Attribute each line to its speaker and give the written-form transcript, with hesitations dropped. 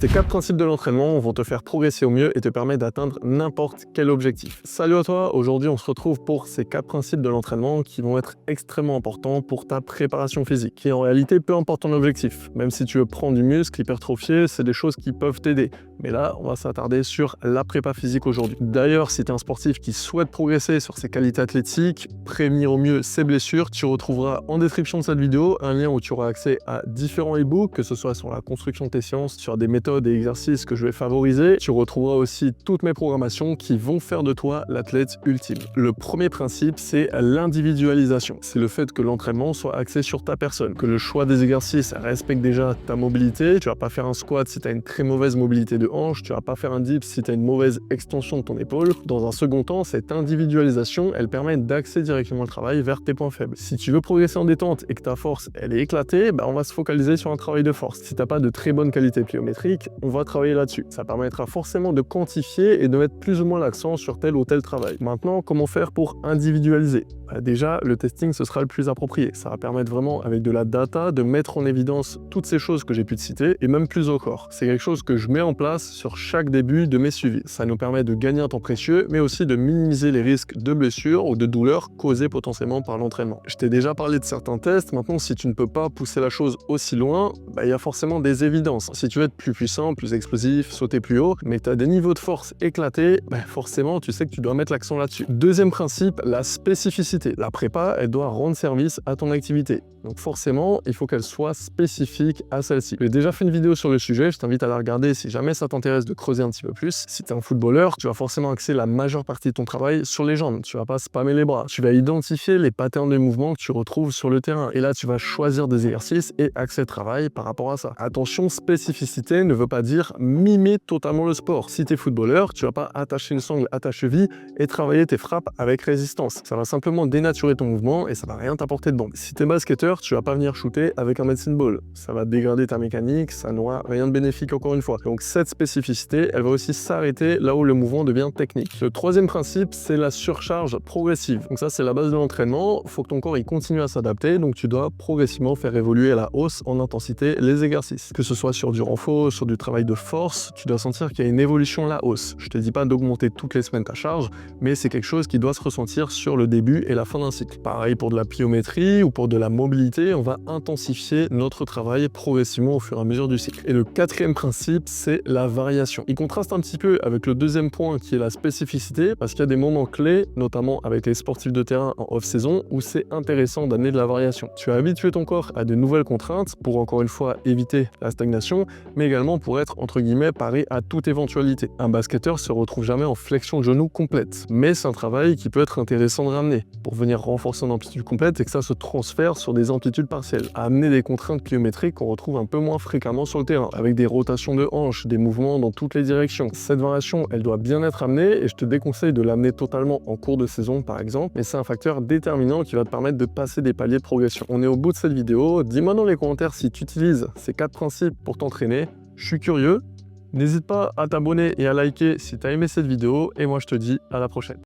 Speaker 1: Ces 4 principes de l'entraînement vont te faire progresser au mieux et te permettre d'atteindre n'importe quel objectif. Salut à toi, aujourd'hui on se retrouve pour ces 4 principes de l'entraînement qui vont être extrêmement importants pour ta préparation physique. Et en réalité, peu importe ton objectif, même si tu veux prendre du muscle, hypertrophier, c'est des choses qui peuvent t'aider. Mais là, on va s'attarder sur la prépa physique aujourd'hui. D'ailleurs, si tu es un sportif qui souhaite progresser sur ses qualités athlétiques, prévenir au mieux ses blessures, tu retrouveras en description de cette vidéo un lien où tu auras accès à différents e-books, que ce soit sur la construction de tes séances, sur des méthodes et exercices que je vais favoriser. Tu retrouveras aussi toutes mes programmations qui vont faire de toi l'athlète ultime. Le premier principe, c'est l'individualisation. C'est le fait que l'entraînement soit axé sur ta personne, que le choix des exercices respecte déjà ta mobilité. Tu vas pas faire un squat si tu as une très mauvaise mobilité de hanche, tu vas pas faire un dips si tu as une mauvaise extension de ton épaule. Dans un second temps, cette individualisation, elle permet d'axer directement le travail vers tes points faibles. Si tu veux progresser en détente et que ta force, elle est éclatée, on va se focaliser sur un travail de force. Si tu n'as pas de très bonne qualité pliométrique, on va travailler là-dessus. Ça permettra forcément de quantifier et de mettre plus ou moins l'accent sur tel ou tel travail. Maintenant, comment faire pour individualiser? Déjà, le testing, ce sera le plus approprié. Ça va permettre vraiment, avec de la data, de mettre en évidence toutes ces choses que j'ai pu te citer, et même plus encore. C'est quelque chose que je mets en place sur chaque début de mes suivis. Ça nous permet de gagner un temps précieux, mais aussi de minimiser les risques de blessures ou de douleurs causées potentiellement par l'entraînement. Je t'ai déjà parlé de certains tests. Maintenant, si tu ne peux pas pousser la chose aussi loin, il y a forcément des évidences. Si tu veux être plus puissant, plus explosif, sauter plus haut, mais que tu as des niveaux de force éclatés, forcément, tu sais que tu dois mettre l'accent là-dessus. Deuxième principe, la spécificité. La prépa, elle doit rendre service à ton activité. Donc forcément, il faut qu'elle soit spécifique à celle-ci. J'ai déjà fait une vidéo sur le sujet, je t'invite à la regarder si jamais ça t'intéresse de creuser un petit peu plus. Si tu es un footballeur, tu vas forcément axer la majeure partie de ton travail sur les jambes. Tu vas pas spammer les bras. Tu vas identifier les patterns de mouvement que tu retrouves sur le terrain. Et là, tu vas choisir des exercices et axer le travail par rapport à ça. Attention, spécificité ne veut pas dire mimer totalement le sport. Si tu es footballeur, tu vas pas attacher une sangle à ta cheville et travailler tes frappes avec résistance. Ça va simplement dénaturer ton mouvement et ça va rien t'apporter de bon. Si tu es basketteur, tu vas pas venir shooter avec un medicine ball. Ça va dégrader ta mécanique, ça n'aura rien de bénéfique encore une fois. Donc cette spécificité, elle va aussi s'arrêter là où le mouvement devient technique. Le troisième principe, c'est la surcharge progressive. Donc ça, c'est la base de l'entraînement. Il faut que ton corps il continue à s'adapter, donc tu dois progressivement faire évoluer à la hausse en intensité les exercices. Que ce soit sur du renfort, sur du travail de force, tu dois sentir qu'il y a une évolution à la hausse. Je te dis pas d'augmenter toutes les semaines ta charge, mais c'est quelque chose qui doit se ressentir sur le début et la fin d'un cycle. Pareil pour de la pliométrie ou pour de la mobilité, on va intensifier notre travail progressivement au fur et à mesure du cycle. Et le quatrième principe, c'est la variation. Il contraste un petit peu avec le deuxième point qui est la spécificité, parce qu'il y a des moments clés, notamment avec les sportifs de terrain en off-saison, où c'est intéressant d'amener de la variation. Tu as habitué ton corps à de nouvelles contraintes pour encore une fois éviter la stagnation, mais également pour être entre guillemets paré à toute éventualité. Un basketteur se retrouve jamais en flexion de genou complète, mais c'est un travail qui peut être intéressant de ramener pour venir renforcer une amplitude complète et que ça se transfère sur des amplitudes partielles, à amener des contraintes pliométriques qu'on retrouve un peu moins fréquemment sur le terrain, avec des rotations de hanches, des mouvements dans toutes les directions. Cette variation, elle doit bien être amenée et je te déconseille de l'amener totalement en cours de saison par exemple, mais c'est un facteur déterminant qui va te permettre de passer des paliers de progression. On est au bout de cette vidéo, dis-moi dans les commentaires si tu utilises ces 4 principes pour t'entraîner, je suis curieux. N'hésite pas à t'abonner et à liker si tu as aimé cette vidéo et moi je te dis à la prochaine.